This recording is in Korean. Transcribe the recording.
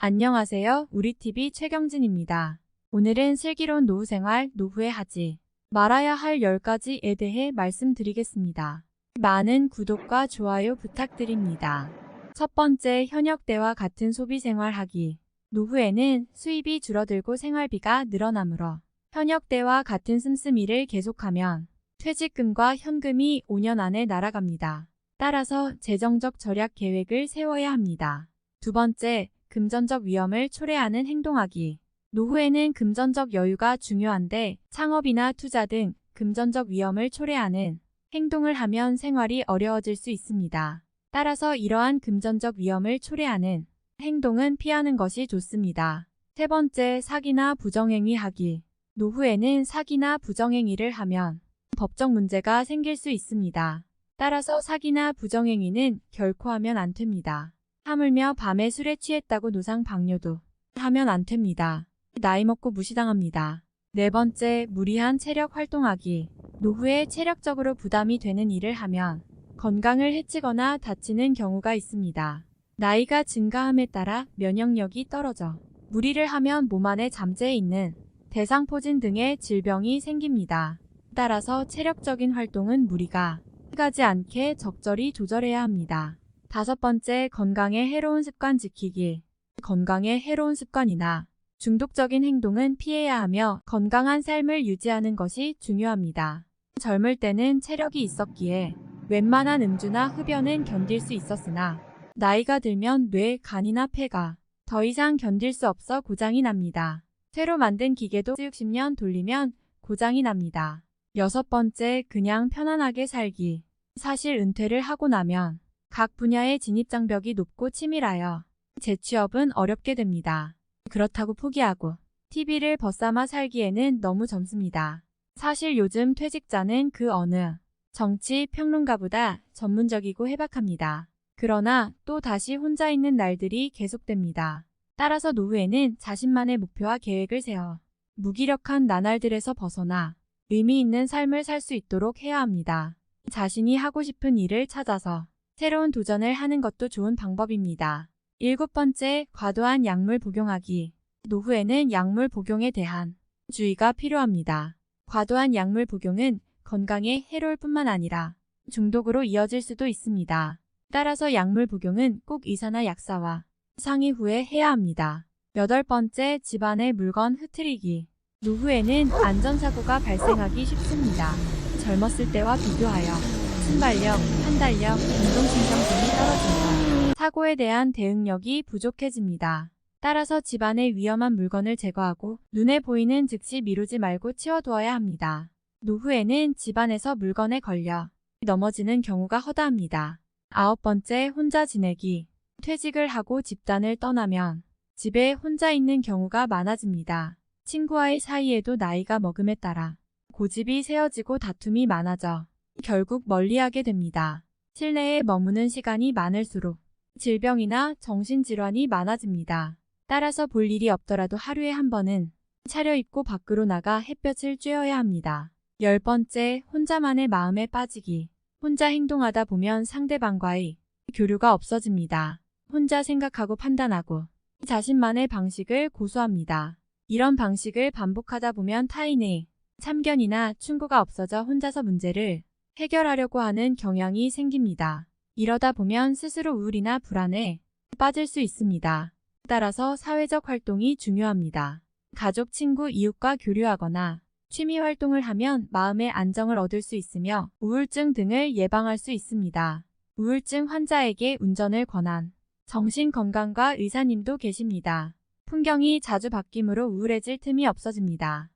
안녕하세요. 우리TV 최경진입니다. 오늘은 슬기로운 노후생활, 노후에 하지 말아야 할 10가지에 대해 말씀드리겠습니다. 많은 구독과 좋아요 부탁드립니다. 첫 번째, 현역 때와 같은 소비생활 하기. 노후에는 수입이 줄어들고 생활비가 늘어나므로 현역 때와 같은 씀씀이를 계속하면 퇴직금과 현금이 5년 안에 날아갑니다. 따라서 재정적 절약 계획을 세워야 합니다. 두 번째, 금전적 위험을 초래하는 행동하기. 노후에는 금전적 여유가 중요한데 창업이나 투자 등 금전적 위험을 초래하는 행동을 하면 생활이 어려워질 수 있습니다. 따라서 이러한 금전적 위험을 초래하는 행동은 피하는 것이 좋습니다. 세 번째, 사기나 부정행위 하기. 노후에는 사기나 부정행위를 하면 법적 문제가 생길 수 있습니다. 따라서 사기나 부정행위는 결코 하면 안 됩니다. 하물며 밤에 술에 취했다고 노상 방뇨도 하면 안 됩니다. 나이 먹고 무시당합니다. 네 번째, 무리한 체력 활동하기. 노후에 체력적으로 부담이 되는 일을 하면 건강을 해치거나 다치는 경우가 있습니다. 나이가 증가함에 따라 면역력이 떨어져 무리를 하면 몸 안에 잠재해 있는 대상포진 등의 질병이 생깁니다. 따라서 체력적인 활동은 무리가 가지 않게 적절히 조절해야 합니다. 다섯 번째, 건강에 해로운 습관 지키기. 건강에 해로운 습관이나 중독적인 행동은 피해야 하며 건강한 삶을 유지하는 것이 중요합니다. 젊을 때는 체력이 있었기에 웬만한 음주나 흡연은 견딜 수 있었으나 나이가 들면 뇌, 간이나 폐가 더 이상 견딜 수 없어 고장이 납니다. 새로 만든 기계도 60년 돌리면 고장이 납니다. 여섯 번째, 그냥 편안하게 살기. 사실 은퇴를 하고 나면 각 분야의 진입장벽이 높고 치밀하여 재취업은 어렵게 됩니다. 그렇다고 포기하고 TV를 벗삼아 살기에는 너무 젊습니다. 사실 요즘 퇴직자는 그 어느 정치 평론가보다 전문적이고 해박합니다. 그러나 또 다시 혼자 있는 날들이 계속됩니다. 따라서 노후에는 자신만의 목표와 계획을 세워 무기력한 나날들에서 벗어나 의미 있는 삶을 살 수 있도록 해야 합니다. 자신이 하고 싶은 일을 찾아서 새로운 도전을 하는 것도 좋은 방법입니다. 일곱 번째, 과도한 약물 복용하기. 노후에는 약물 복용에 대한 주의가 필요합니다. 과도한 약물 복용은 건강에 해로울 뿐만 아니라 중독으로 이어질 수도 있습니다. 따라서 약물 복용은 꼭 의사나 약사와 상의 후에 해야 합니다. 여덟 번째, 집안의 물건 흐트리기. 노후에는 안전사고가 발생하기 쉽습니다. 젊었을 때와 비교하여 순발력, 판단력, 운동신경 등이 떨어집니다. 사고에 대한 대응력이 부족해집니다. 따라서 집안의 위험한 물건을 제거하고 눈에 보이는 즉시 미루지 말고 치워두어야 합니다. 노후에는 집안에서 물건에 걸려 넘어지는 경우가 허다합니다. 아홉 번째, 혼자 지내기. 퇴직을 하고 집단을 떠나면 집에 혼자 있는 경우가 많아집니다. 친구와의 사이에도 나이가 먹음에 따라 고집이 세어지고 다툼이 많아져 결국 멀리하게 됩니다. 실내에 머무는 시간이 많을수록 질병이나 정신질환이 많아집니다. 따라서 볼 일이 없더라도 하루에 한 번은 차려입고 밖으로 나가 햇볕을 쬐어야 합니다. 열 번째, 혼자만의 마음에 빠지기. 혼자 행동하다 보면 상대방과의 교류가 없어집니다. 혼자 생각하고 판단하고 자신만의 방식을 고수합니다. 이런 방식을 반복하다 보면 타인의 참견이나 충고가 없어져 혼자서 문제를 해결하려고 하는 경향이 생깁니다. 이러다 보면 스스로 우울이나 불안에 빠질 수 있습니다. 따라서 사회적 활동이 중요합니다. 가족, 친구, 이웃과 교류하거나 취미 활동을 하면 마음의 안정을 얻을 수 있으며 우울증 등을 예방할 수 있습니다. 우울증 환자에게 운전을 권한 정신건강과 의사님도 계십니다. 풍경이 자주 바뀌므로 우울해질 틈이 없어집니다.